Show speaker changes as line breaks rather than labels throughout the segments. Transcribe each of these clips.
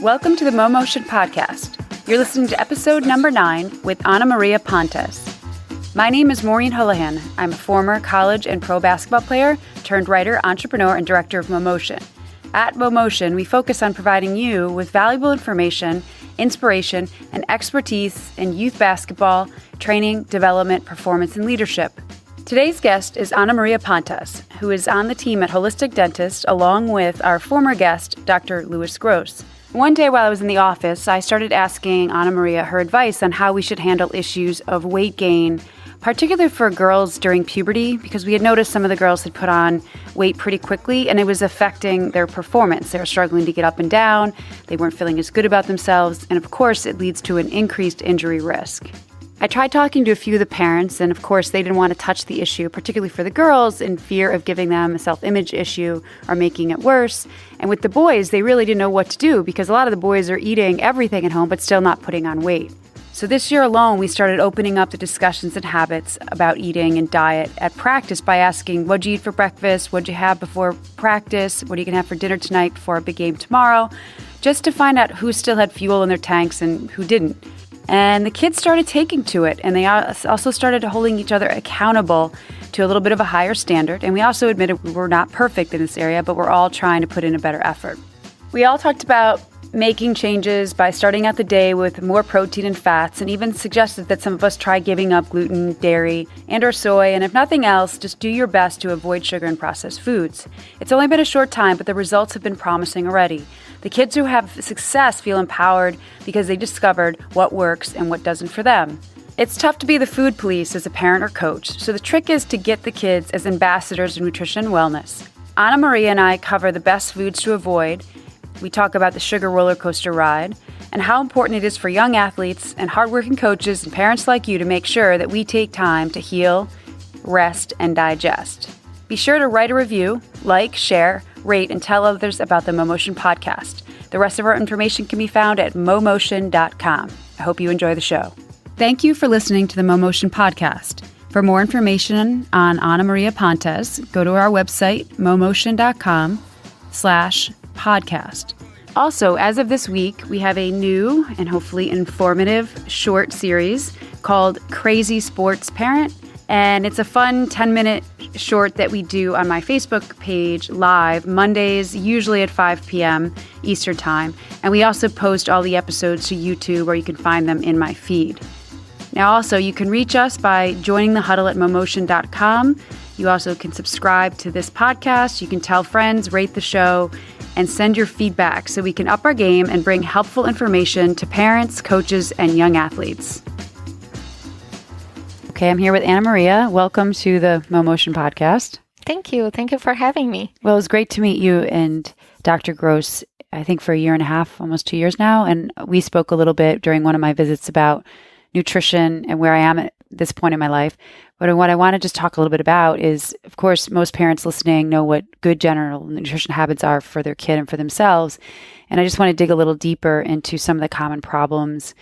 Welcome to the MoMotion podcast. You're listening to episode number 9 with Anamaria Pontes. My name is Maureen Houlihan. I'm a former college and pro basketball player turned writer, entrepreneur, and director of MoMotion. At MoMotion, we focus on providing you with valuable information, inspiration, and expertise in youth basketball, training, development, performance, and leadership. Today's guest is Anamaria Pontes, who is on the team at Holistic Dentist, along with our former guest, Dr. Louis Gross. One day while I was in the office, I started asking Anamaria her advice on how we should handle issues of weight gain, particularly for girls during puberty, because we had noticed some of the girls had put on weight pretty quickly, and it was affecting their performance. They were struggling to get up and down, they weren't feeling as good about themselves, and of course, it leads to an increased injury risk. I tried talking to a few of the parents, and of course, they didn't want to touch the issue, particularly for the girls, in fear of giving them a self-image issue or making it worse. And with the boys, they really didn't know what to do because a lot of the boys are eating everything at home but still not putting on weight. So this year alone, we started opening up the discussions and habits about eating and diet at practice by asking, what'd you eat for breakfast? What'd you have before practice? What are you going to have for dinner tonight before a big game tomorrow? Just to find out who still had fuel in their tanks and who didn't. And the kids started taking to it, and they also started holding each other accountable to a little bit of a higher standard. And we also admitted we were not perfect in this area, but we're all trying to put in a better effort. We all talked about making changes by starting out the day with more protein and fats, and even suggested that some of us try giving up gluten, dairy, and or soy, and if nothing else, just do your best to avoid sugar and processed foods. It's only been a short time, but the results have been promising already. The kids who have success feel empowered because they discovered what works and what doesn't for them. It's tough to be the food police as a parent or coach, so the trick is to get the kids as ambassadors of nutrition and wellness. Anamaria and I cover the best foods to avoid. We talk about the sugar roller coaster ride and how important it is for young athletes and hardworking coaches and parents like you to make sure that we take time to heal, rest, and digest. Be sure to write a review, like, share, rate, and tell others about the MoMotion podcast. The rest of our information can be found at momotion.com. I hope you enjoy the show. Thank you for listening to the MoMotion podcast. For more information on Anamaria Pontes, go to our website, momotion.com/podcast. Also, as of this week, we have a new and hopefully informative short series called Crazy Sports Parent. And it's a fun 10-minute short that we do on my Facebook page live Mondays, usually at 5 p.m. Eastern Time. And we also post all the episodes to YouTube where you can find them in my feed. Now, also, you can reach us by joining the huddle at momotion.com. You also can subscribe to this podcast. You can tell friends, rate the show, and send your feedback so we can up our game and bring helpful information to parents, coaches, and young athletes. Okay, I'm here with Anamaria. Welcome to the MoMotion podcast.
Thank you. Thank you for having me.
Well, it was great to meet you and Dr. Gross, I think for a year and a half, almost 2 years now. And we spoke a little bit during one of my visits about nutrition and where I am at this point in my life. But what I want to just talk a little bit about is, of course, most parents listening know what good general nutrition habits are for their kid and for themselves. And I just want to dig a little deeper into some of the common problems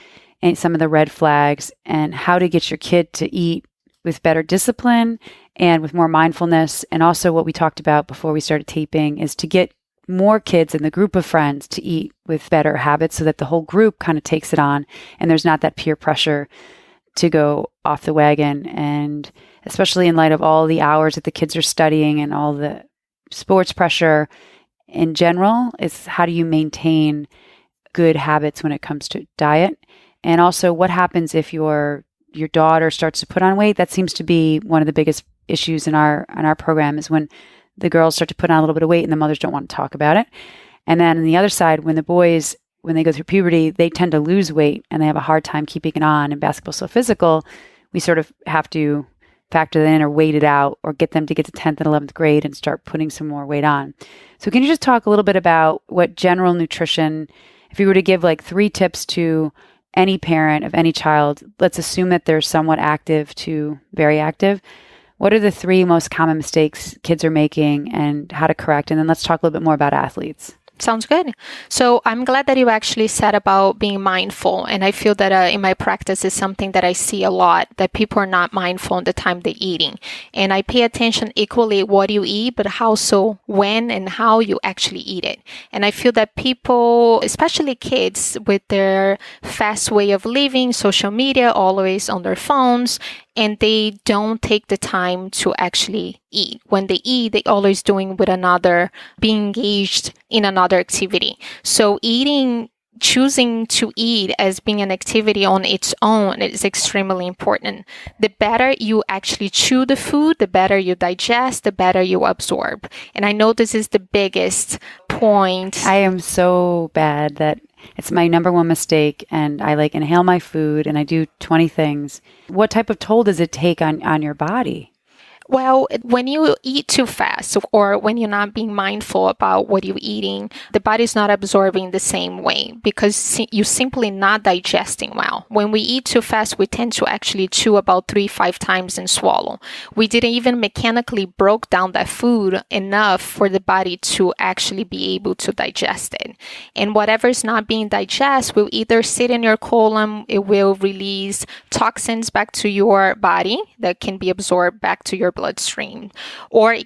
and some of the red flags and how to get your kid to eat with better discipline and with more mindfulness. And also what we talked about before we started taping is to get more kids in the group of friends to eat with better habits so that the whole group kind of takes it on and there's not that peer pressure to go off the wagon. And especially in light of all the hours that the kids are studying and all the sports pressure in general, is how do you maintain good habits when it comes to diet? And also, what happens if your daughter starts to put on weight? That seems to be one of the biggest issues in our program is when the girls start to put on a little bit of weight and the mothers don't want to talk about it. And then on the other side, when the boys, when they go through puberty, they tend to lose weight and they have a hard time keeping it on. And basketball's so physical, we sort of have to factor that in or wait it out or get them to get to 10th and 11th grade and start putting some more weight on. So can you just talk a little bit about what general nutrition, if you were to give like 3 tips to any parent of any child, let's assume that they're somewhat active to very active. What are the 3 most common mistakes kids are making and how to correct? And then let's talk a little bit more about athletes.
Sounds good. So I'm glad that you actually said about being mindful. And I feel that in my practice is something that I see a lot, that people are not mindful in the time they're eating. And I pay attention equally what you eat, but how so, when and how you actually eat it. And I feel that people, especially kids with their fast way of living, social media, always on their phones, and they don't take the time to actually eat. When they eat, they always doing with another, being engaged in another activity. So choosing to eat as being an activity on its own is extremely important. The better you actually chew the food, the better you digest, the better you absorb. And I know this is the biggest point.
I am so bad that it's my number one mistake, and I inhale my food and I do 20 things. What type of toll does it take on your body?
Well, when you eat too fast or when you're not being mindful about what you're eating, the body's not absorbing the same way because you're simply not digesting well. When we eat too fast, we tend to actually chew about 3-5 times and swallow. We didn't even mechanically broke down that food enough for the body to actually be able to digest it. And whatever is not being digested will either sit in your colon, it will release toxins back to your body that can be absorbed back to your bloodstream, or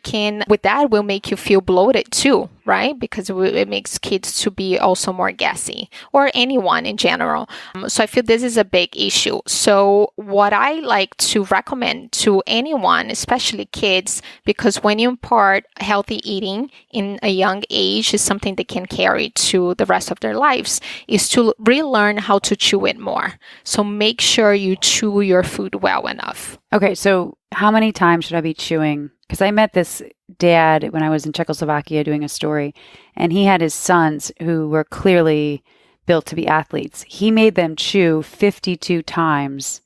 with that will make you feel bloated too, right? Because it makes kids to be also more gassy, or anyone in general. So I feel this is a big issue. So what I like to recommend to anyone, especially kids, because when you impart healthy eating in a young age is something they can carry to the rest of their lives, is to relearn how to chew it more. So make sure you chew your food well enough.
Okay, so how many times should I be chewing? Because I met this dad when I was in Czechoslovakia doing a story, and he had his sons who were clearly built to be athletes. He made them chew 52 times.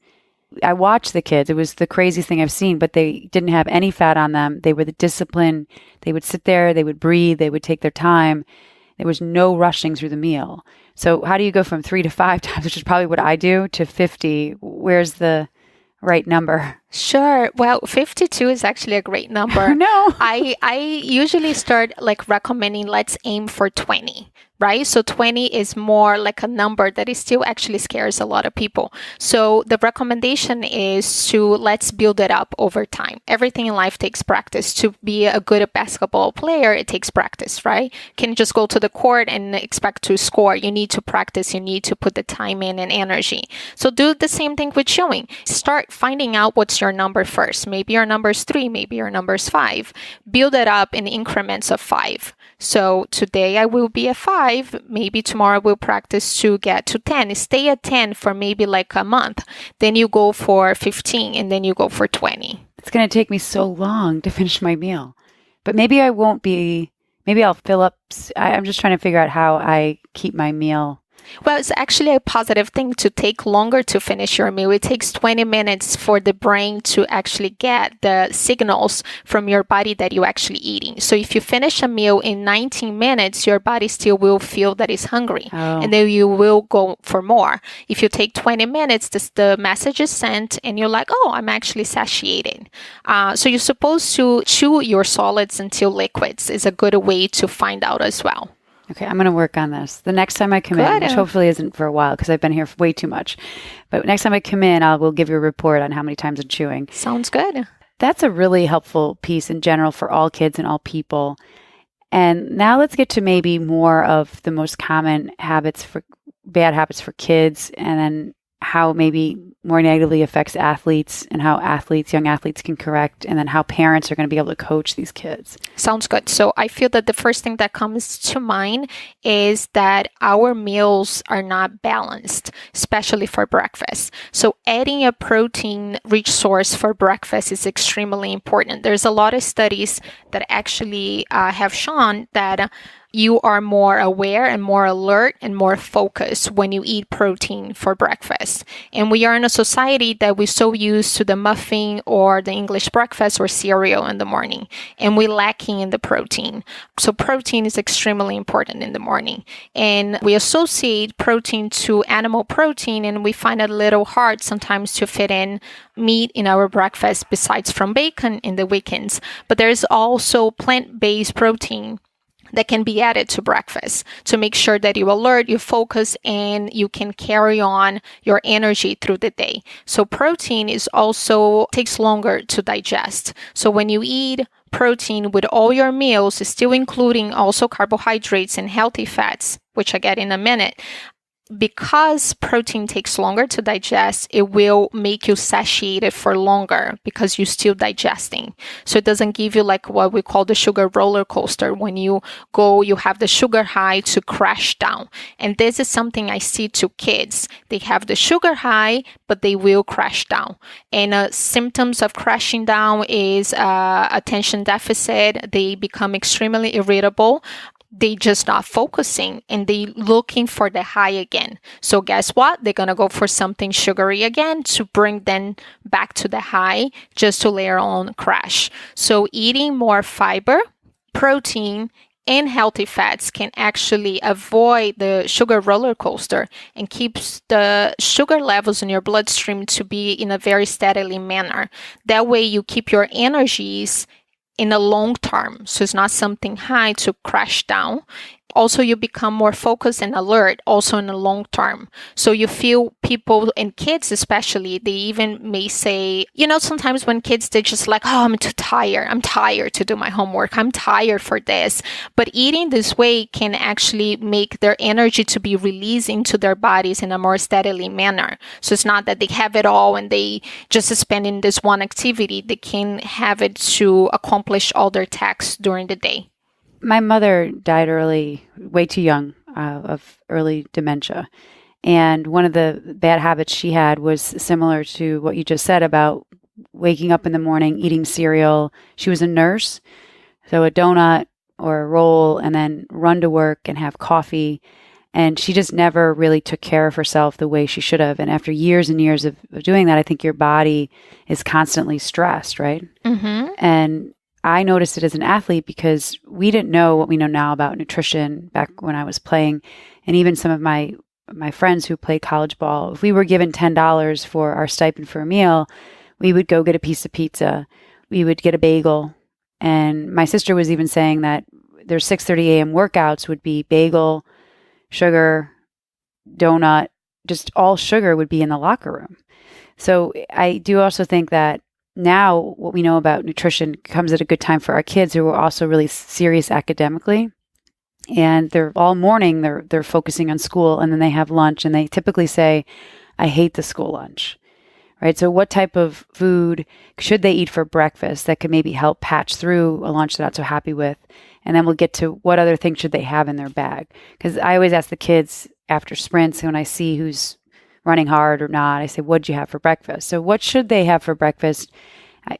I watched the kids. It was the craziest thing I've seen, but they didn't have any fat on them. They were the discipline. They would sit there, they would breathe, they would take their time. There was no rushing through the meal. So how do you go from 3 to 5 times, which is probably what I do, to 50? Where's the right number?
Sure. Well, 52 is actually a great number.
No.
I usually start recommending let's aim for 20, right? So 20 is more like a number that is still actually scares a lot of people. So the recommendation is to let's build it up over time. Everything in life takes practice. To be a good basketball player, it takes practice, right? You can't just go to the court and expect to score. You need to practice. You need to put the time in and energy. So do the same thing with chewing. Start finding out what's your number first. Maybe your number is 3, maybe your number is 5. Build it up in increments of 5. So today I will be at 5. Maybe tomorrow we'll practice to get to 10. Stay at 10 for maybe a month. Then you go for 15 and then you go for 20.
It's going to take me so long to finish my meal. But maybe I won't be, maybe I'll fill up. I'm just trying to figure out how I keep my meal.
Well, it's actually a positive thing to take longer to finish your meal. It takes 20 minutes for the brain to actually get the signals from your body that you're actually eating. So if you finish a meal in 19 minutes, your body still will feel that it's hungry. And then you will go for more. If you take 20 minutes, the message is sent and you're like, oh, I'm actually satiated. So you're supposed to chew your solids until liquids is a good way to find out as well.
Okay, I'm going to work on this. The next time I come in, which hopefully isn't for a while because I've been here way too much. But next time I come in, we'll give you a report on how many times I'm chewing.
Sounds good.
That's a really helpful piece in general for all kids and all people. And now let's get to maybe more of the most common bad habits for kids, and then how maybe more negatively affects athletes and how young athletes can correct, and then how parents are going to be able to coach these kids.
Sounds good. So I feel that the first thing that comes to mind is that our meals are not balanced, especially for breakfast. So adding a protein-rich source for breakfast is extremely important. There's a lot of studies that actually have shown that you are more aware and more alert and more focused when you eat protein for breakfast. And we are in a society that we're so used to the muffin or the English breakfast or cereal in the morning, and we're lacking in the protein. So protein is extremely important in the morning. And we associate protein to animal protein, and we find it a little hard sometimes to fit in meat in our breakfast besides from bacon in the weekends. But there's also plant-based protein that can be added to breakfast to make sure that you're alert, you focus, and you can carry on your energy through the day. So protein is also takes longer to digest. So when you eat protein with all your meals, still including also carbohydrates and healthy fats, which I get in a minute, because protein takes longer to digest, it will make you satiated for longer because you're still digesting. So it doesn't give you like what we call the sugar roller coaster. When you go, you have the sugar high to crash down. And this is something I see to kids. They have the sugar high, but they will crash down. And symptoms of crashing down is attention deficit. They become extremely irritable. They just not focusing and they looking for the high again. So guess what? They're going to go for something sugary again to bring them back to the high just to later on crash. So eating more fiber, protein, and healthy fats can actually avoid the sugar roller coaster and keeps the sugar levels in your bloodstream to be in a very steadily manner. That way you keep your energies in the long term. So it's not something high to crash down. Also, you become more focused and alert also in the long term. So you feel people and kids especially, they even may say, sometimes when kids, they're just like, oh, I'm too tired. I'm tired to do my homework. I'm tired for this. But eating this way can actually make their energy to be released into their bodies in a more steadily manner. So it's not that they have it all and they just spend in this one activity. They can have it to accomplish all their tasks during the day.
My mother died early, way too young, of early dementia. And one of the bad habits she had was similar to what you just said about waking up in the morning, eating cereal. She was a nurse, so a donut or a roll, and then run to work and have coffee. And she just never really took care of herself the way she should have. And after years and years of doing that, I think your body is constantly stressed, right?
Mm-hmm.
And I noticed it as an athlete because we didn't know what we know now about nutrition back when I was playing. And even some of my friends who played college ball, if we were given $10 for our stipend for a meal, we would go get a piece of pizza. We would get a bagel. And my sister was even saying that their 6:30 a.m. workouts would be bagel, sugar, donut, just all sugar would be in the locker room. So I do also think that now what we know about nutrition comes at a good time for our kids who are also really serious academically. And they're all morning, they're focusing on school, and then they have lunch, and they typically say, I hate the school lunch, right? So what type of food should they eat for breakfast that could maybe help patch through a lunch they're not so happy with? And then we'll get to what other things should they have in their bag. Because I always ask the kids after sprints, when I see who's running hard or not, I say, what'd you have for breakfast? So what should they have for breakfast?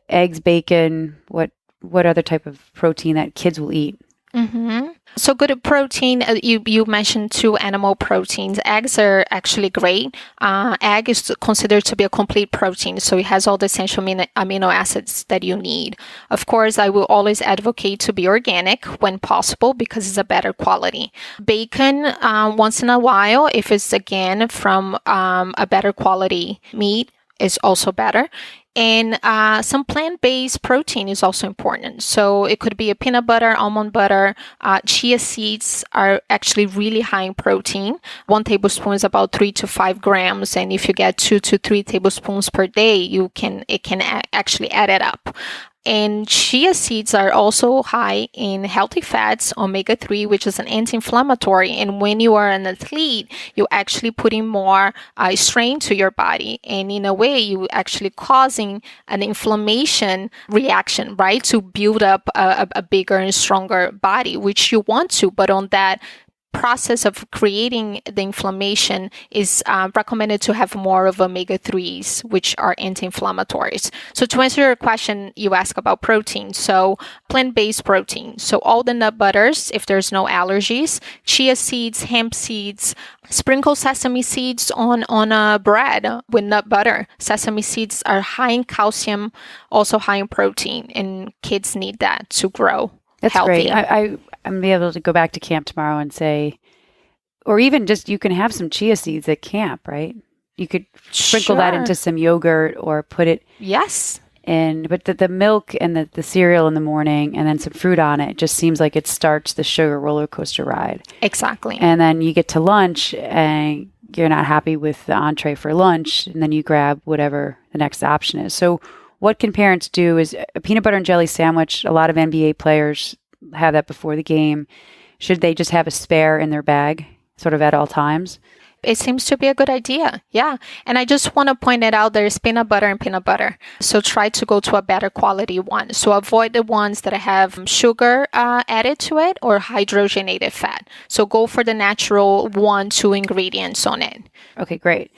Eggs, bacon, what other type of protein that kids will eat?
Mm-hmm. So good protein, you mentioned 2 animal proteins. Eggs are actually great. Egg is considered to be a complete protein, so it has all the essential amino acids that you need. Of course, I will always advocate to be organic when possible because it's a better quality. Bacon, once in a while, if it's again from a better quality meat, is also better. And some plant-based protein is also important. So it could be a peanut butter, almond butter. Chia seeds are actually really high in protein. 1 tablespoon is about 3 to 5 grams. And if you get 2 to 3 tablespoons per day, it can actually add it up. And chia seeds are also high in healthy fats, omega-3, which is an anti-inflammatory. And when you are an athlete, you're actually putting more strain to your body. And in a way, you actually causing an inflammation reaction, right? To build up a bigger and stronger body, which you want to, but on that process of creating the inflammation is recommended to have more of omega-3s, which are anti-inflammatories. So to answer your question, you ask about protein. So plant-based protein. So all the nut butters, if there's no allergies, chia seeds, hemp seeds, sprinkle sesame seeds on a bread with nut butter. Sesame seeds are high in calcium, also high in protein, and kids need that to grow.
That's
healthy.
Great. I'm going to be able to go back to camp tomorrow and say, or even just you can have some chia seeds at camp, right? You could sprinkle that into some yogurt or put it.
Yes.
But the milk and the cereal in the morning and then some fruit on it just seems like it starts the sugar roller coaster ride.
Exactly.
And then you get to lunch and you're not happy with the entree for lunch, and then you grab whatever the next option is. So what can parents do is a peanut butter and jelly sandwich. A lot of NBA players have that before the game. Should they just have a spare in their bag sort of at all times?
It seems to be a good idea. Yeah. And I just want to point it out, there's peanut butter and peanut butter. So try to go to a better quality one. So avoid the ones that have sugar added to it or hydrogenated fat. So go for the natural 1-2 ingredients on it.
Okay, great.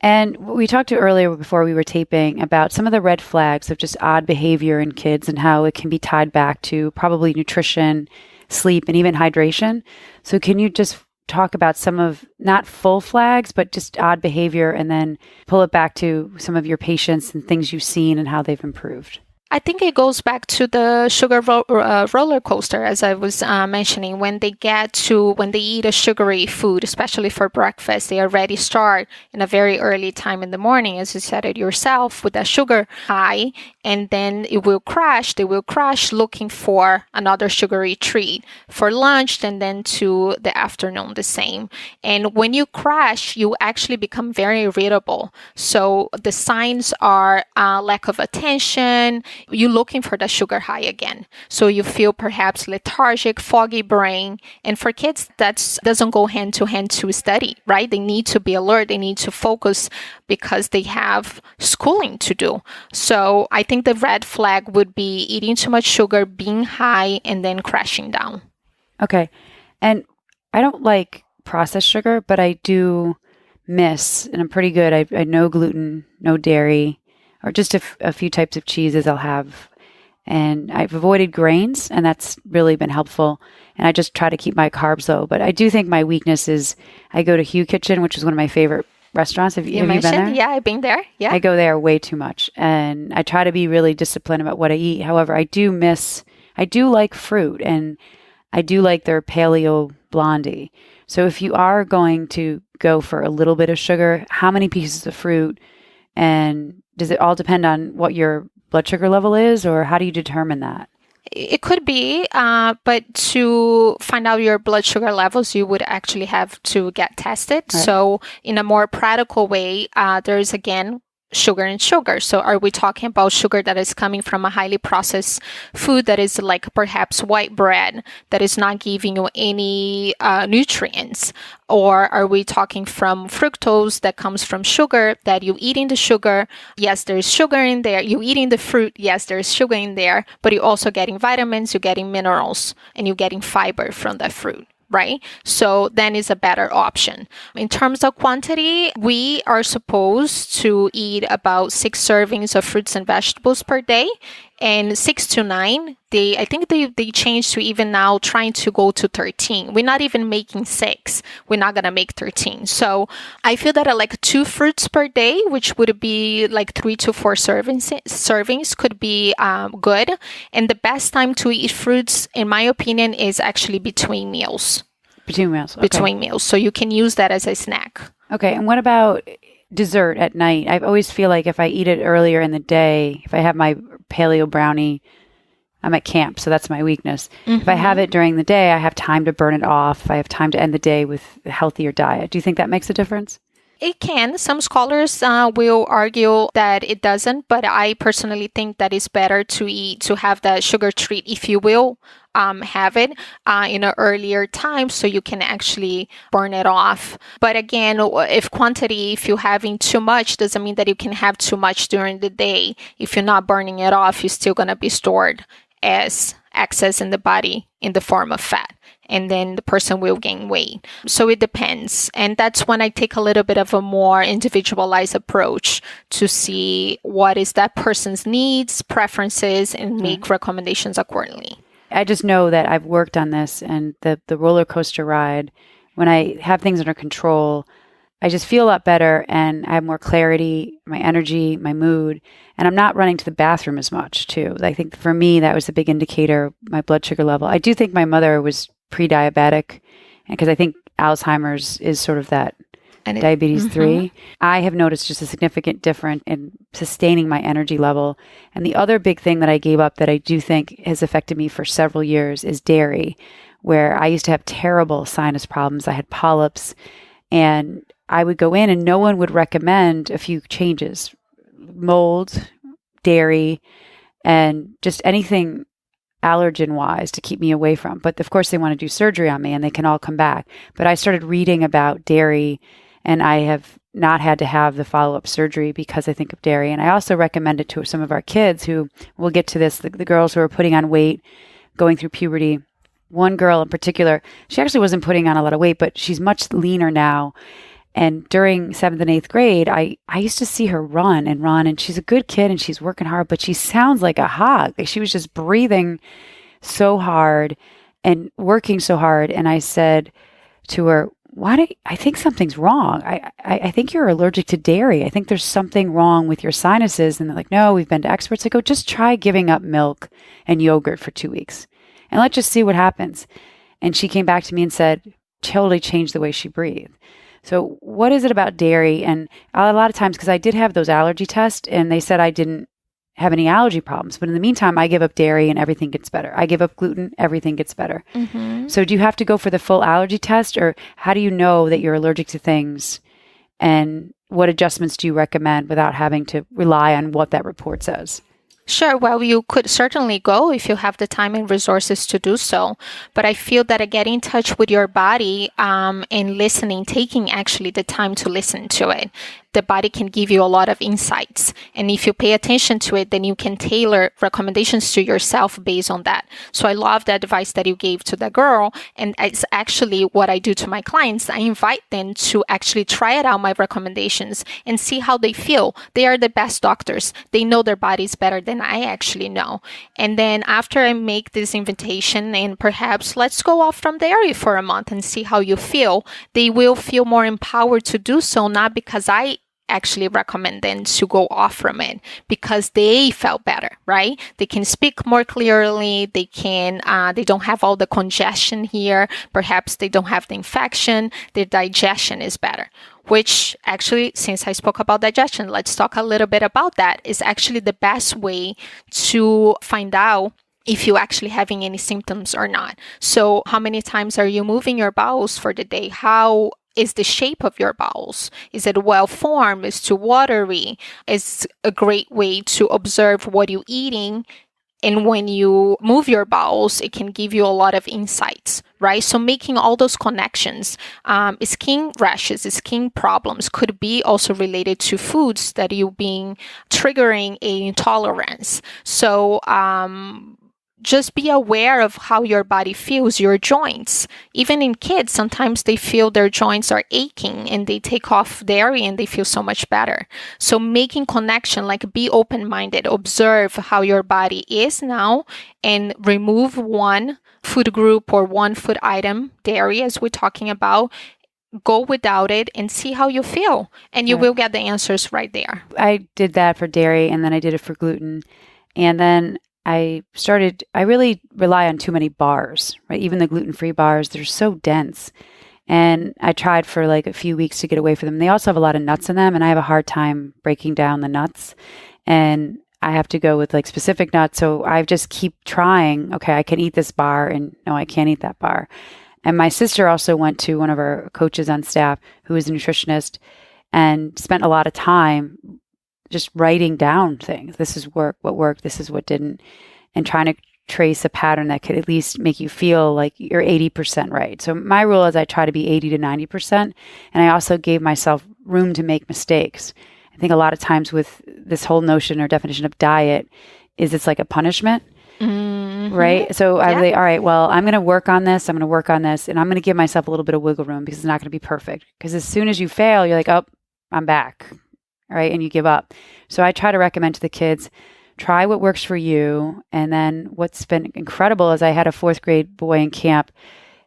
And we talked to earlier before we were taping about some of the red flags of just odd behavior in kids and how it can be tied back to probably nutrition, sleep, and even hydration. So can you just talk about some of, not full flags, but just odd behavior, and then pull it back to some of your patients and things you've seen and how they've improved?
I think it goes back to the sugar roller coaster, as I was mentioning. When they eat a sugary food, especially for breakfast, they already start in a very early time in the morning, as you said it yourself, with that sugar high, and then it will crash. They will crash looking for another sugary treat for lunch, and then to the afternoon the same. And when you crash, you actually become very irritable. So the signs are lack of attention. You're looking for the sugar high again. So you feel perhaps lethargic, foggy brain. And for kids, that doesn't go hand to hand to study, right? They need to be alert. They need to focus because they have schooling to do. So I think the red flag would be eating too much sugar, being high, and then crashing down.
Okay. And I don't like processed sugar, but I do miss, and I'm pretty good. I no gluten, no dairy, or just a few types of cheeses I'll have. And I've avoided grains, and that's really been helpful. And I just try to keep my carbs low. But I do think my weakness is I go to Hugh Kitchen, which is one of my favorite restaurants. Have you been there?
Yeah, I've been there. Yeah.
I go there way too much. And I try to be really disciplined about what I eat. However, I do like fruit, and I do like their paleo blondie. So if you are going to go for a little bit of sugar, how many pieces of fruit? And does it all depend on what your blood sugar level is, or how do you determine that?
It could be, but to find out your blood sugar levels, you would actually have to get tested. Right. So in a more practical way, there's again sugar and sugar. So are we talking about sugar that is coming from a highly processed food that is like perhaps white bread that is not giving you any nutrients? Or are we talking from fructose that comes from sugar, that you eating the sugar? Yes, there's sugar in there. You eating the fruit? Yes, there's sugar in there. But you're also getting vitamins, you're getting minerals, and you're getting fiber from that fruit. Right? So then is a better option. In terms of quantity, we are supposed to eat about 6 servings of fruits and vegetables per day, and 6 to 9. I think they changed to even now trying to go to 13. We're not even making 6. We're not going to make 13. So I feel that like 2 fruits per day, which would be like 3 to 4 servings could be good. And the best time to eat fruits, in my opinion, is actually between meals.
Between meals. Okay.
Between meals. So you can use that as a snack.
Okay. And what about dessert at night? I always feel like if I eat it earlier in the day, if I have my paleo brownie, I'm at camp, so that's my weakness. Mm-hmm. If I have it during the day, I have time to burn it off. I have time to end the day with a healthier diet. Do you think that makes a difference?
It can. Some scholars will argue that it doesn't, but I personally think that it's better to have the sugar treat, if you will, have it in an earlier time so you can actually burn it off. But again, if you're having too much, doesn't mean that you can have too much during the day. If you're not burning it off, you're still going to be stored as excess in the body in the form of fat. And then the person will gain weight. So it depends. And that's when I take a little bit of a more individualized approach to see what is that person's needs, preferences, and make recommendations accordingly.
I just know that I've worked on this, and the roller coaster ride, when I have things under control, I just feel a lot better, and I have more clarity, my energy, my mood, and I'm not running to the bathroom as much too. I think for me, that was a big indicator, my blood sugar level. I do think my mother was pre-diabetic, because I think Alzheimer's is sort of that and diabetes 3, I have noticed just a significant difference in sustaining my energy level. And the other big thing that I gave up that I do think has affected me for several years is dairy, where I used to have terrible sinus problems. I had polyps, and I would go in and no one would recommend a few changes: mold, dairy, and just anything allergen-wise to keep me away from. But of course, they want to do surgery on me and they can all come back. But I started reading about dairy, and I have not had to have the follow-up surgery because I think of dairy. And I also recommend it to some of our kids who, we'll get to this, the girls who are putting on weight, going through puberty. One girl in particular, she actually wasn't putting on a lot of weight, but she's much leaner now. And during 7th and 8th grade, I used to see her run, and she's a good kid and she's working hard, but she sounds like a hog. Like she was just breathing so hard and working so hard. And I said to her, I think something's wrong. I think you're allergic to dairy. I think there's something wrong with your sinuses. And they're like, no, we've been to experts. I go, just try giving up milk and yogurt for 2 weeks and let's just see what happens. And she came back to me and said, totally changed the way she breathed. So what is it about dairy? And a lot of times, because I did have those allergy tests and they said I didn't have any allergy problems. But in the meantime, I give up dairy and everything gets better. I give up gluten, everything gets better. So do you have to go for the full allergy test, or how do you know that you're allergic to things? And what adjustments do you recommend without having to rely on what that report says?
Sure. Well, you could certainly go if you have the time and resources to do so. But I feel that getting in touch with your body and listening, taking actually the time to listen to it, the body can give you a lot of insights. And if you pay attention to it, then you can tailor recommendations to yourself based on that. So I love the advice that you gave to the girl. And it's actually what I do to my clients. I invite them to actually try it out, my recommendations, and see how they feel. They are the best doctors. They know their bodies better than I actually know. And then after I make this invitation, and perhaps let's go off from dairy for a month and see how you feel, they will feel more empowered to do so, not because I actually recommend them to go off from it, because they felt better, right? They can speak more clearly. They can, they don't have all the congestion here. Perhaps they don't have the infection. Their digestion is better, which actually, since I spoke about digestion, let's talk a little bit about that. Is actually the best way to find out if you're actually having any symptoms or not. So how many times are you moving your bowels for the day? How is the shape of your bowels? Is it well formed? Is it too watery? It's a great way to observe what you're eating. And when you move your bowels, it can give you a lot of insights, right? So making all those connections, skin rashes, skin problems could be also related to foods that you've been triggering a intolerance. So, just be aware of how your body feels, your joints. Even in kids, sometimes they feel their joints are aching and they take off dairy and they feel so much better. So making connection, like be open-minded, observe how your body is now and remove one food group or one food item, dairy as we're talking about, go without it and see how you feel. And you will get the answers right there.
I did that for dairy and then I did it for gluten. And then I really rely on too many bars, right? Even the gluten-free bars, they're so dense. And I tried for like a few weeks to get away from them. They also have a lot of nuts in them, and I have a hard time breaking down the nuts. And I have to go with like specific nuts. So I just keep trying, okay, I can eat this bar, and no, I can't eat that bar. And my sister also went to one of our coaches on staff who is a nutritionist and spent a lot of time just writing down things. This is what worked, this is what didn't, and trying to trace a pattern that could at least make you feel like you're 80% right. So my rule is I try to be 80 to 90%. And I also gave myself room to make mistakes. I think a lot of times with this whole notion or definition of diet is it's like a punishment, right? So I was like, all right, well, I'm going to work on this. And I'm going to give myself a little bit of wiggle room because it's not going to be perfect. Because as soon as you fail, you're like, oh, I'm back. Right? And you give up. So I try to recommend to the kids, try what works for you. And then what's been incredible is I had a 4th grade boy in camp.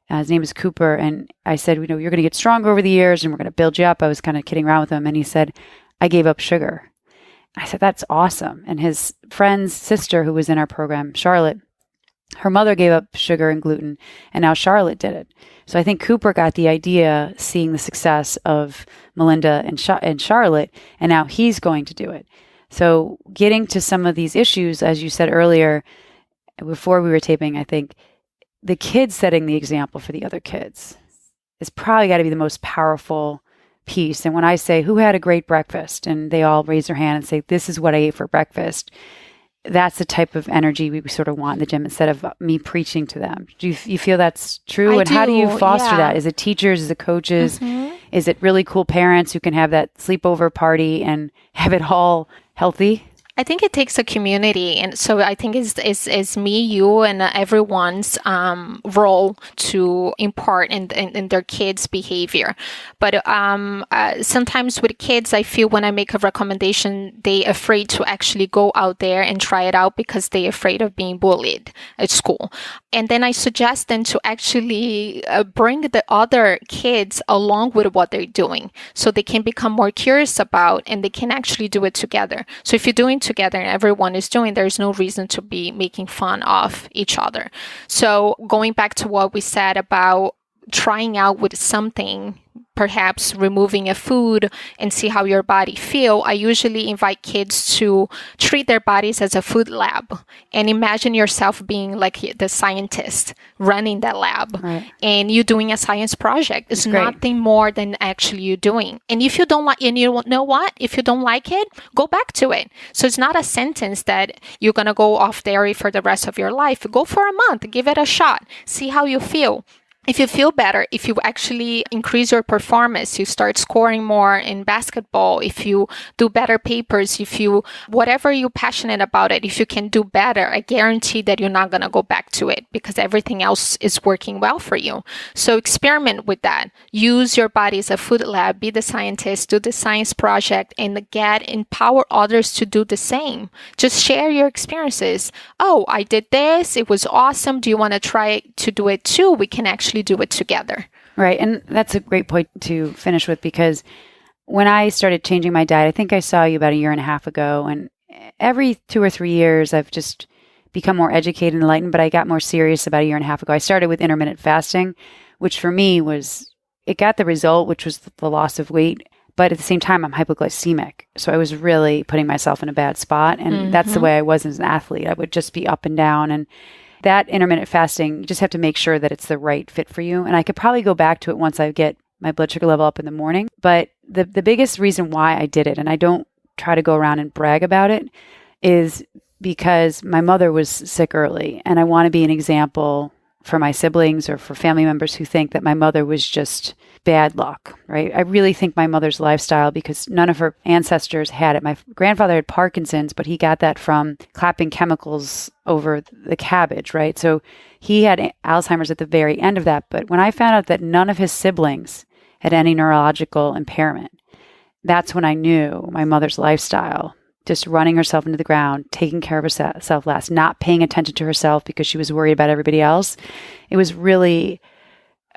His name is Cooper. And I said, you're going to get stronger over the years and we're going to build you up. I was kind of kidding around with him. And he said, I gave up sugar. I said, that's awesome. And his friend's sister, who was in our program, Charlotte, her mother gave up sugar and gluten, and now Charlotte did it. So I think Cooper got the idea, seeing the success of Melinda and Charlotte, and now he's going to do it. So getting to some of these issues, as you said earlier, before we were taping, I think the kids setting the example for the other kids is probably got to be the most powerful piece. And when I say, who had a great breakfast? And they all raise their hand and say, this is what I ate for breakfast. That's the type of energy we sort of want in the gym instead of me preaching to them. Do you feel that's true? How do you foster that? Is it teachers? Is it coaches? Mm-hmm. Is it really cool parents who can have that sleepover party and have it all healthy?
I think it takes a community. And so I think it's me, you, and everyone's role to impart in their kids' behavior. But sometimes with kids, I feel when I make a recommendation, they're afraid to actually go out there and try it out because they're afraid of being bullied at school. And then I suggest them to actually bring the other kids along with what they're doing so they can become more curious about and they can actually do it together. So if you're doing together and everyone is doing, there's no reason to be making fun of each other. So going back to what we said about trying out with something, perhaps removing a food and see how your body feel, I usually invite kids to treat their bodies as a food lab and imagine yourself being like the scientist running that lab, right, and you doing a science project. It's nothing more than actually you doing. And if you don't like, and you know what, if you don't like it, go back to it. So it's not a sentence that you're going to go off dairy for the rest of your life. Go for a month, give it a shot, see how you feel. If you feel better, if you actually increase your performance, you start scoring more in basketball, if you do better papers, if you, whatever you're passionate about it, if you can do better, I guarantee that you're not going to go back to it because everything else is working well for you. So experiment with that. Use your body as a food lab, be the scientist, do the science project, and empower others to do the same. Just share your experiences. Oh, I did this. It was awesome. Do you want to try to do it too? We can actually do it together.
Right. And that's a great point to finish with, because when I started changing my diet, I think I saw you about a year and a half ago, and every 2 or 3 years I've just become more educated and enlightened, but I got more serious about a year and a half ago. I started with intermittent fasting, which for me it got the result, which was the loss of weight. But at the same time, I'm hypoglycemic. So I was really putting myself in a bad spot. And that's the way I was as an athlete. I would just be up and down. And that intermittent fasting, you just have to make sure that it's the right fit for you. And I could probably go back to it once I get my blood sugar level up in the morning. But the biggest reason why I did it, and I don't try to go around and brag about it, is because my mother was sick early. And I want to be an example for my siblings or for family members who think that my mother was just bad luck, right? I really think my mother's lifestyle, because none of her ancestors had it. My grandfather had Parkinson's, but he got that from clapping chemicals over the cabbage, right? So he had Alzheimer's at the very end of that. But when I found out that none of his siblings had any neurological impairment, that's when I knew my mother's lifestyle, just running herself into the ground, taking care of herself last, not paying attention to herself because she was worried about everybody else. It was really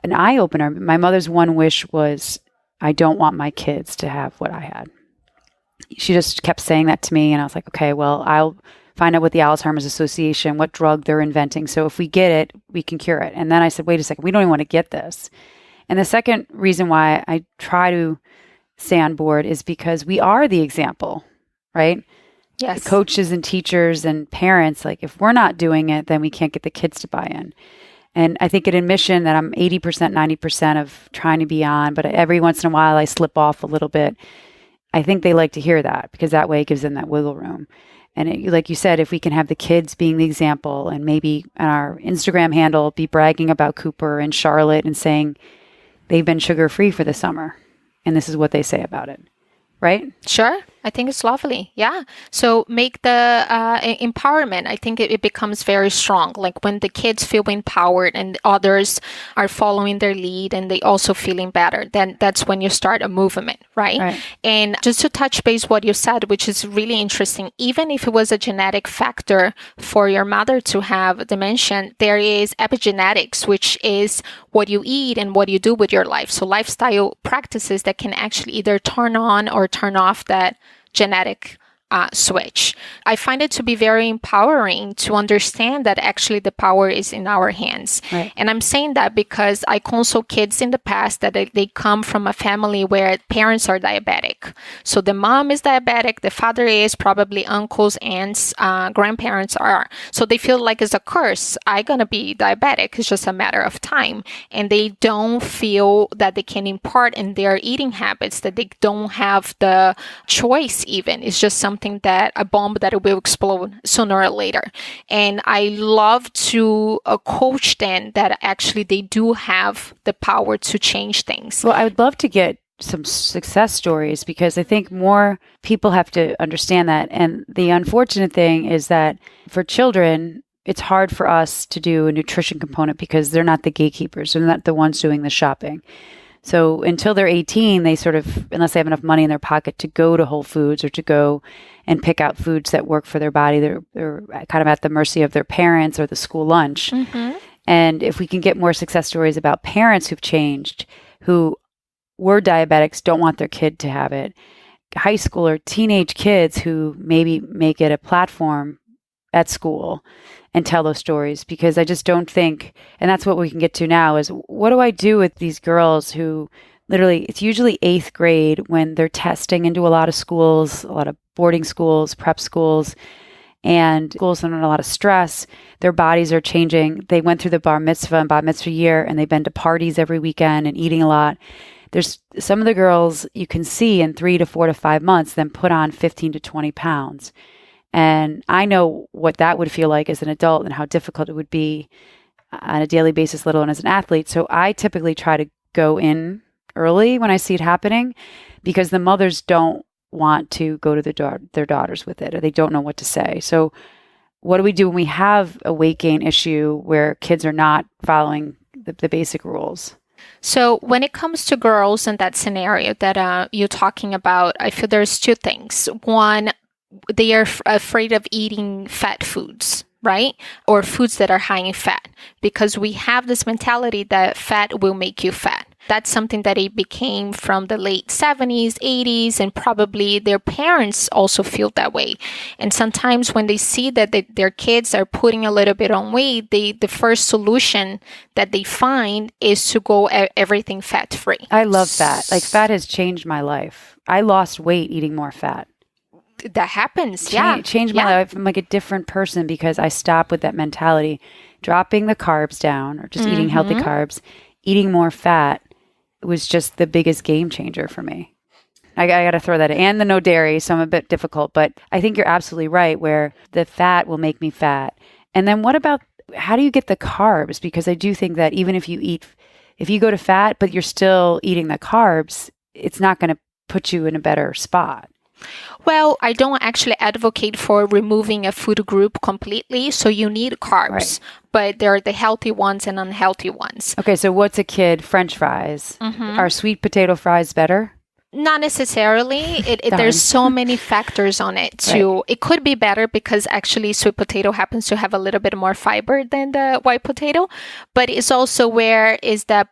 an eye-opener. My mother's one wish was, I don't want my kids to have what I had. She just kept saying that to me, and I was like, okay, well, I'll find out what the Alzheimer's Association, what drug they're inventing. So if we get it, we can cure it. And then I said, wait a second, we don't even want to get this. And the second reason why I try to stay on board is because we are the example, right?
Yes.
Coaches and teachers and parents, like if we're not doing it, then we can't get the kids to buy in. And I think at admission that I'm 80%, 90% of trying to be on, but every once in a while I slip off a little bit. I think they like to hear that because that way it gives them that wiggle room. And like you said, if we can have the kids being the example and maybe on our Instagram handle be bragging about Cooper and Charlotte and saying they've been sugar-free for the summer and this is what they say about it, right?
Sure. I think it's lovely. Yeah. So make the empowerment, I think it becomes very strong. Like when the kids feel empowered and others are following their lead and they also feeling better, then that's when you start a movement, right? And just to touch base what you said, which is really interesting, even if it was a genetic factor for your mother to have dementia, there is epigenetics, which is what you eat and what you do with your life. So lifestyle practices that can actually either turn on or turn off that genetic switch. I find it to be very empowering to understand that actually the power is in our hands.
Right.
And I'm saying that because I consult kids in the past that they come from a family where parents are diabetic. So the mom is diabetic, the father is, probably uncles, aunts, grandparents are. So they feel like it's a curse. I'm going to be diabetic. It's just a matter of time. And they don't feel that they can impart in their eating habits, that they don't have the choice even. It's just something that a bomb that will explode sooner or later. And I love to coach them that actually they do have the power to change things.
Well, I would love to get some success stories because I think more people have to understand that. And the unfortunate thing is that for children, it's hard for us to do a nutrition component because they're not the gatekeepers. They're not the ones doing the shopping. So until they're 18, they sort of, unless they have enough money in their pocket to go to Whole Foods or to go and pick out foods that work for their body, they're kind of at the mercy of their parents or the school lunch.
Mm-hmm.
And if we can get more success stories about parents who've changed, who were diabetics, don't want their kid to have it, high school or teenage kids who maybe make it a platform at school and tell those stories, because I just don't think, and that's what we can get to now, is what do I do with these girls who literally, it's usually 8th grade when they're testing into a lot of schools, a lot of boarding schools, prep schools, and schools under a lot of stress. Their bodies are changing. They went through the bar mitzvah and bat mitzvah year, and they've been to parties every weekend and eating a lot. There's some of the girls you can see in 3 to 4 to 5 months then put on 15 to 20 pounds. And I know what that would feel like as an adult and how difficult it would be on a daily basis, let alone as an athlete. So I typically try to go in early when I see it happening, because the mothers don't want to go to their daughters with it, or they don't know what to say. So what do we do when we have a weight gain issue where kids are not following the basic rules?
So when it comes to girls in that scenario that you're talking about, I feel there's two things. One, they are afraid of eating fat foods, right? Or foods that are high in fat, because we have this mentality that fat will make you fat. That's something that it became from the late 70s, 80s, and probably their parents also feel that way. And sometimes when they see that their kids are putting a little bit on weight, the first solution that they find is to go everything fat-free.
I love fat. Like, fat has changed my life. I lost weight eating more fat.
That happens,
Changed my life. I'm like a different person because I stopped with that mentality. Dropping the carbs down, or just eating healthy carbs, eating more fat was just the biggest game changer for me. I got to throw that in. And the no dairy, so I'm a bit difficult. But I think you're absolutely right, where the fat will make me fat. And then what about, how do you get the carbs? Because I do think that even if you go to fat, but you're still eating the carbs, it's not going to put you in a better spot.
Well, I don't actually advocate for removing a food group completely. So you need carbs, right, but there are the healthy ones and unhealthy ones.
Okay, so what's a kid? French fries. Are sweet potato fries better?
Not necessarily. There's so many factors on it too. Right. It could be better because actually sweet potato happens to have a little bit more fiber than the white potato. But it's also where is that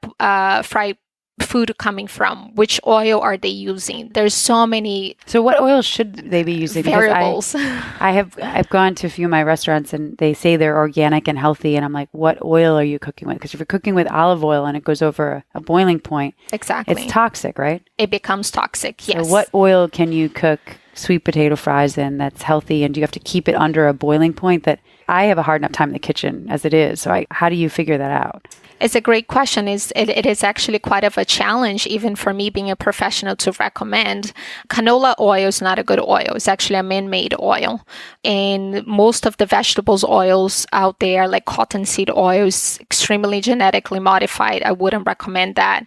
fried food coming from? Which oil are they using? There's so many. So
what oil should they be using?
Variables.
I've gone to a few of my restaurants and they say they're organic and healthy, and I'm like, what oil are you cooking with? Because if you're cooking with olive oil and it goes over a boiling point,
exactly,
it's toxic, right?
It becomes toxic. Yes.
So what oil can you cook sweet potato fries in that's healthy, and do you have to keep it under a boiling point? That I have a hard enough time in the kitchen as it is. So how do you figure that out?
It's a great question. It is actually quite of a challenge, even for me being a professional, to recommend. Canola oil is not a good oil. It's actually a man-made oil. And most of the vegetables oils out there, like cottonseed oil, is extremely genetically modified. I wouldn't recommend that.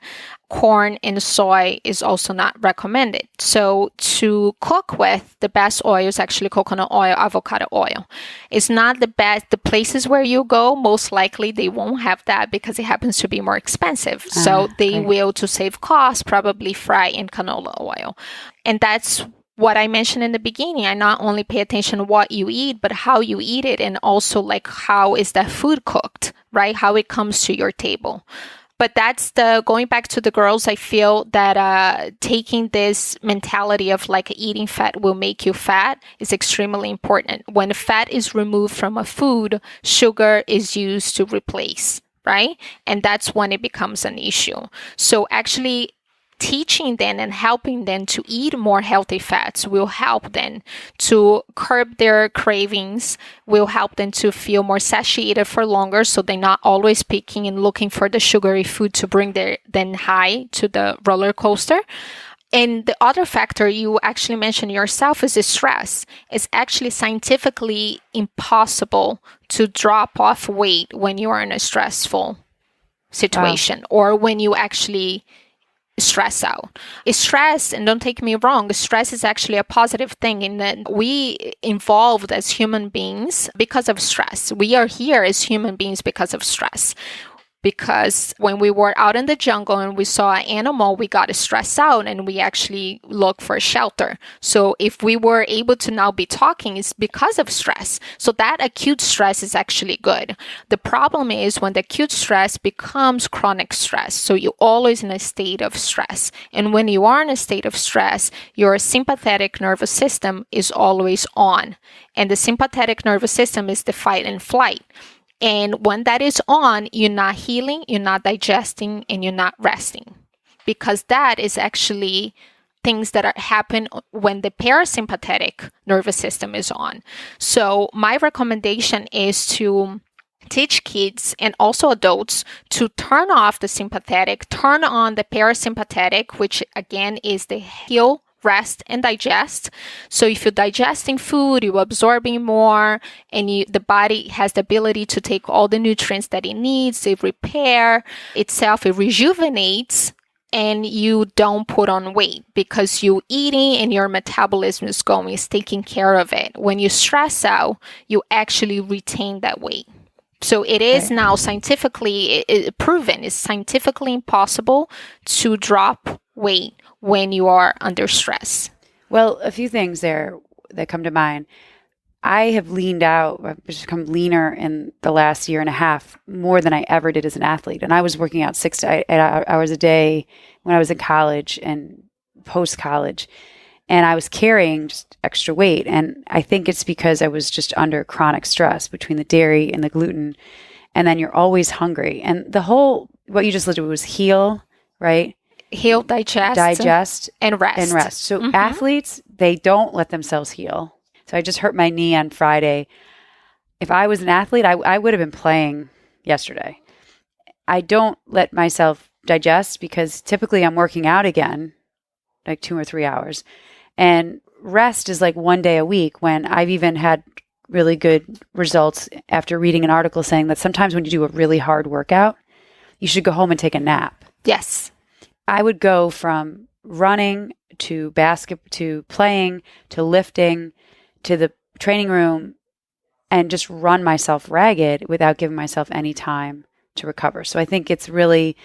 Corn and soy is also not recommended. So to cook with, the best oil is actually coconut oil, avocado oil. It's not the best. The places where you go, most likely they won't have that because it happens to be more expensive. So they will, to save costs, probably fry in canola oil. And that's what I mentioned in the beginning. I not only pay attention to what you eat, but how you eat it, and also like how is that food cooked, right? How it comes to your table. But that's going back to the girls, I feel that taking this mentality of like eating fat will make you fat is extremely important. When fat is removed from a food, sugar is used to replace, right? And that's when it becomes an issue. So actually teaching them and helping them to eat more healthy fats will help them to curb their cravings, will help them to feel more satiated for longer, so they're not always picking and looking for the sugary food to bring them high to the roller coaster. And the other factor you actually mentioned yourself is the stress. It's actually scientifically impossible to drop off weight when you are in a stressful situation or when you actually stress out. Stress, and don't take me wrong, stress is actually a positive thing in that we evolved as human beings because of stress. We are here as human beings because of stress. Because when we were out in the jungle and we saw an animal, we got stressed out and we actually looked for shelter. So if we were able to now be talking, it's because of stress. So that acute stress is actually good. The problem is when the acute stress becomes chronic stress. So you're always in a state of stress. And when you are in a state of stress, your sympathetic nervous system is always on. And the sympathetic nervous system is the fight and flight. And when that is on, you're not healing, you're not digesting, and you're not resting. Because that is actually things that happen when the parasympathetic nervous system is on. So my recommendation is to teach kids and also adults to turn off the sympathetic, turn on the parasympathetic, which again is the heal, rest, and digest. So if you're digesting food, you're absorbing more, and the body has the ability to take all the nutrients that it needs, it repair itself, it rejuvenates, and you don't put on weight because you're eating and your metabolism is going, it's taking care of it. When you stress out, you actually retain that weight. So it is now scientifically proven, it's scientifically impossible to drop weight when you are under stress.
Well, a few things there that come to mind. I have leaned out, I've become leaner in the last year and a half, more than I ever did as an athlete. And I was working out 6 to 8 hours a day when I was in college and post-college. And I was carrying just extra weight. And I think it's because I was just under chronic stress between the dairy and the gluten. And then you're always hungry. And what you just listed was heal, right?
Heal, digest, and rest.
So athletes, they don't let themselves heal. So I just hurt my knee on Friday. If I was an athlete, I would have been playing yesterday. I don't let myself digest because typically I'm working out again, like 2 or 3 hours. And rest is like 1 day a week, when I've even had really good results after reading an article saying that sometimes when you do a really hard workout, you should go home and take a nap.
Yes.
I would go from running to to playing to lifting to the training room and just run myself ragged without giving myself any time to recover. So I think it's really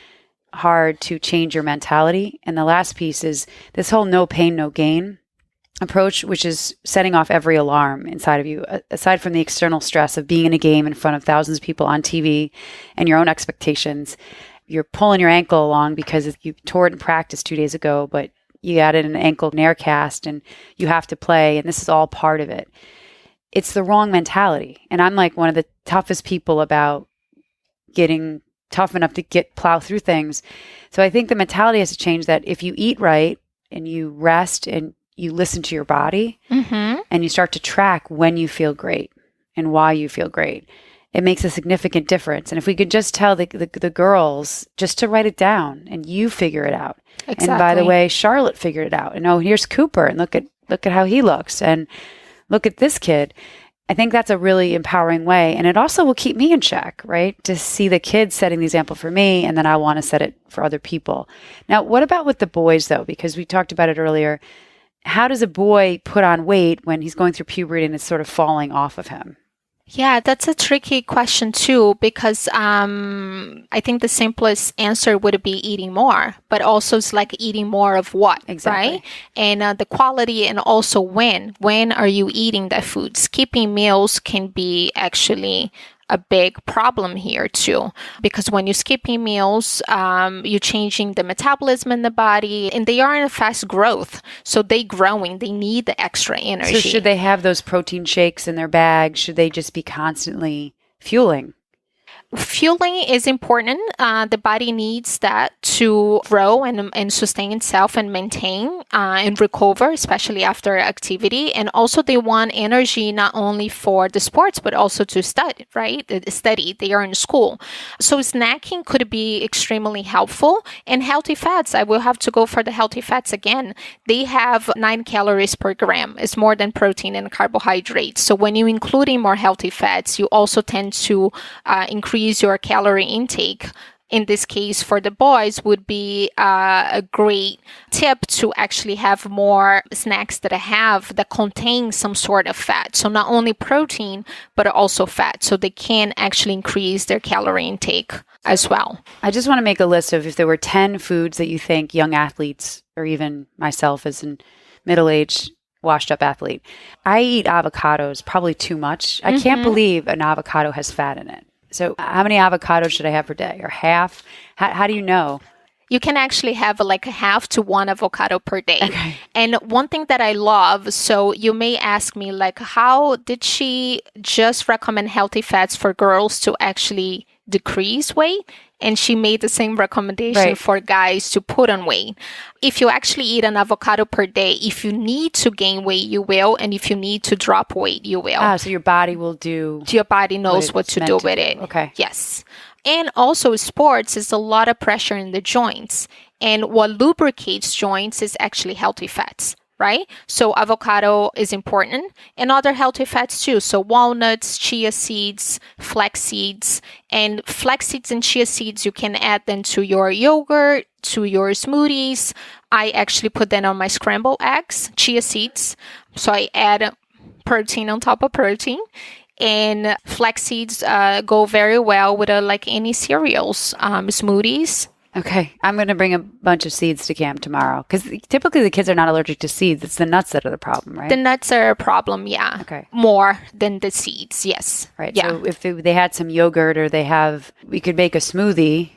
hard to change your mentality. And the last piece is this whole no pain, no gain approach, which is setting off every alarm inside of you, aside from the external stress of being in a game in front of thousands of people on TV and your own expectations. You're pulling your ankle along because you tore it in practice 2 days ago, but you added an ankle nair cast and you have to play, and this is all part of it. It's the wrong mentality. And I'm like one of the toughest people about getting tough enough to plow through things. So I think the mentality has to change, that if you eat right and you rest and you listen to your body and you start to track when you feel great and why you feel great, it makes a significant difference. And if we could just tell the girls just to write it down and you figure it out. Exactly. And by the way, Charlotte figured it out. And here's Cooper, and look at how he looks, and look at this kid. I think that's a really empowering way. And it also will keep me in check, right? To see the kids setting the example for me, and then I want to set it for other people. Now, what about with the boys though? Because we talked about it earlier. How does a boy put on weight when he's going through puberty and it's sort of falling off of him?
Yeah, that's a tricky question too, because I think the simplest answer would be eating more, but also it's like eating more of what, exactly. Right? And the quality, and also when are you eating that food? Skipping meals can be actually a big problem here too, because when you're skipping meals, you're changing the metabolism in the body, and they are in a fast growth. So they growing, they need the extra energy.
So should they have those protein shakes in their bag? Should they just be constantly fueling?
Fueling is important. The body needs that to grow and sustain itself and maintain and recover, especially after activity. And also they want energy not only for the sports, but also to study, right? Study. They are in school. So snacking could be extremely helpful. And healthy fats, I will have to go for the healthy fats again. They have 9 calories per gram. It's more than protein and carbohydrates. So when you're including more healthy fats, you also tend to increase your calorie intake. In this case, for the boys, would be a great tip to actually have more snacks that contain some sort of fat. So not only protein, but also fat. So they can actually increase their calorie intake as well.
I just want to make a list of if there were 10 foods that you think young athletes, or even myself as a middle-aged washed up athlete, I eat avocados probably too much. I can't believe an avocado has fat in it. So how many avocados should I have per day, or half? How do you know?
You can actually have like a half to 1 avocado per day.
Okay.
And one thing that I love, so you may ask me, like, how did she just recommend healthy fats for girls to actually decrease weight? And she made the same recommendation for guys to put on weight. If you actually eat an avocado per day, if you need to gain weight, you will. And if you need to drop weight, you will.
So your body will do...
Your body knows what to do with it.
Okay.
Yes. And also sports is a lot of pressure in the joints. And what lubricates joints is actually healthy fats. Right? So avocado is important, and other healthy fats too. So walnuts, chia seeds, flax seeds. And flax seeds and chia seeds, you can add them to your yogurt, to your smoothies. I actually put them on my scrambled eggs, chia seeds. So I add protein on top of protein. And flax seeds go very well with like any cereals, smoothies.
Okay. I'm going to bring a bunch of seeds to camp tomorrow, because typically the kids are not allergic to seeds. It's the nuts that are the problem, right?
The nuts are a problem, yeah.
Okay.
More than the seeds, yes.
Right.
Yeah.
So if they had some yogurt, or we could make a smoothie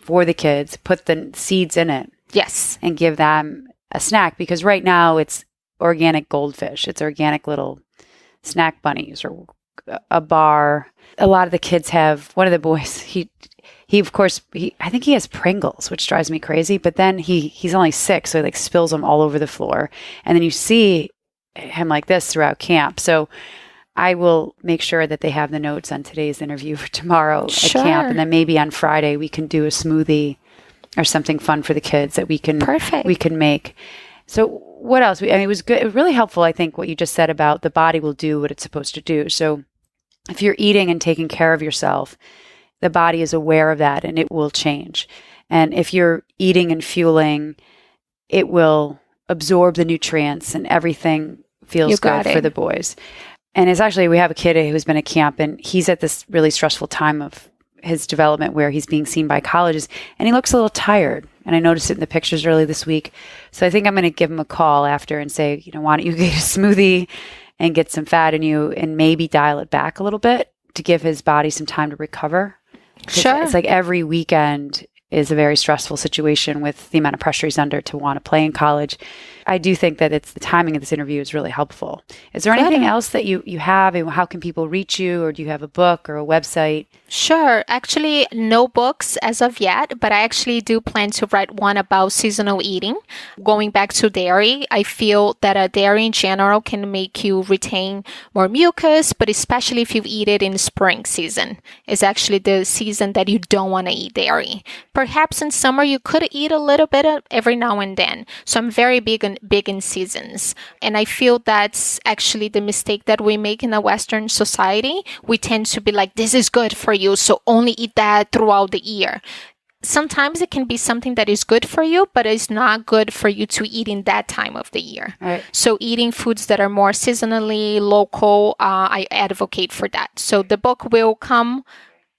for the kids, put the seeds in it.
Yes.
And give them a snack, because right now it's organic goldfish. It's organic little snack bunnies or a bar. A lot of the kids have, one of the boys, he of course, I think he has Pringles, which drives me crazy. But then he's only 6, so he like spills them all over the floor. And then you see him like this throughout camp. So I will make sure that they have the notes on today's interview for tomorrow at camp. And then maybe on Friday we can do a smoothie or something fun for the kids that we can make. So what else? It was good. It was really helpful, I think, what you just said about the body will do what it's supposed to do. So if you're eating and taking care of yourself, the body is aware of that and it will change. And if you're eating and fueling, it will absorb the nutrients and everything feels good for the boys. And it's actually, we have a kid who's been at camp, and he's at this really stressful time of his development where he's being seen by colleges, and he looks a little tired. And I noticed it in the pictures early this week. So I think I'm going to give him a call after and say, why don't you get a smoothie and get some fat in you, and maybe dial it back a little bit to give his body some time to recover.
Sure.
It's like every weekend is a very stressful situation with the amount of pressure he's under to want to play in college. I do think that the timing of this interview is really helpful. Is there anything else that you have, and how can people reach you, or do you have a book or a website?
Sure. Actually, no books as of yet, but I actually do plan to write one about seasonal eating. Going back to dairy, I feel that dairy in general can make you retain more mucus, but especially if you eat it in spring season. It's actually the season that you don't want to eat dairy. Perhaps in summer you could eat a little bit every now and then. So I'm very big in seasons. And I feel that's actually the mistake that we make in the Western society. We tend to be like, this is good for you, so only eat that throughout the year. Sometimes it can be something that is good for you, but it's not good for you to eat in that time of the year.
Right.
So eating foods that are more seasonally local, I advocate for that. So the book will come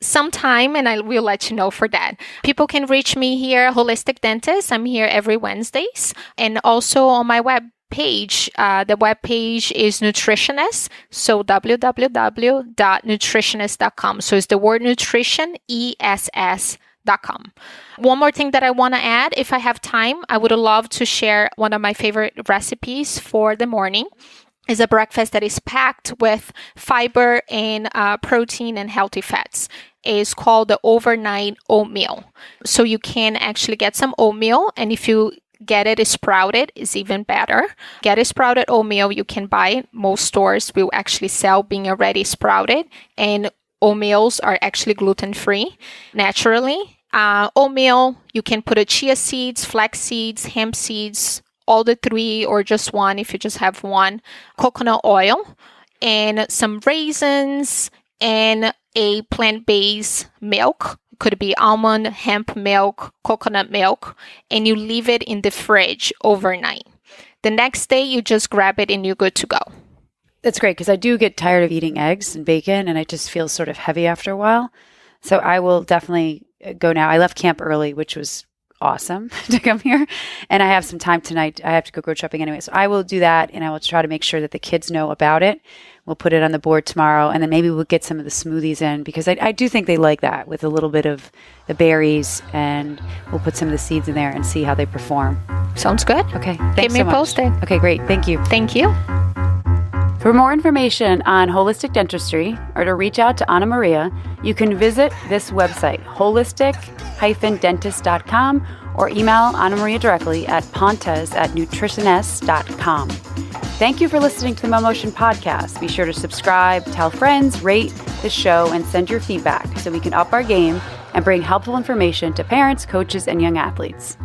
sometime, and I will let you know for that. People can reach me here, Holistic Dentist. I'm here every Wednesdays, and also on my page. The web page is nutritionist. So www.nutritionist.com. So it's the word nutrition, ESS.com. One more thing that I want to add, if I have time, I would love to share one of my favorite recipes for the morning. Is a breakfast that is packed with fiber and protein and healthy fats. It's called the overnight oatmeal. So you can actually get some oatmeal, and if you get it sprouted, it's even better. Get a sprouted oatmeal you can buy. Most stores will actually sell being already sprouted, and oatmeals are actually gluten-free naturally. Oatmeal, you can put chia seeds, flax seeds, hemp seeds, all the three or just one if you just have one, coconut oil, and some raisins, and a plant-based milk. It could be almond, hemp milk, coconut milk, and you leave it in the fridge overnight. The next day, you just grab it and you're good to go.
That's great because I do get tired of eating eggs and bacon, and I just feel sort of heavy after a while. So I will definitely go now. I left camp early, which was awesome to come here, and I have some time tonight. I have to go grocery shopping anyway, so I will do that, and I will try to make sure that the kids know about it. We'll put it on the board tomorrow, and then maybe we'll get some of the smoothies in because I do think they like that with a little bit of the berries, and we'll put some of the seeds in there and see how they perform.
Sounds good.
Okay,
Keep
thanks
me
so much.
posted.
Okay, great. Thank you.
Thank you.
For more information on holistic dentistry or to reach out to Anamaria, you can visit this website, holistic-dentist.com, or email Anamaria directly at pontes@nutritionist.com. Thank you for listening to the MoMotion podcast. Be sure to subscribe, tell friends, rate the show, and send your feedback so we can up our game and bring helpful information to parents, coaches, and young athletes.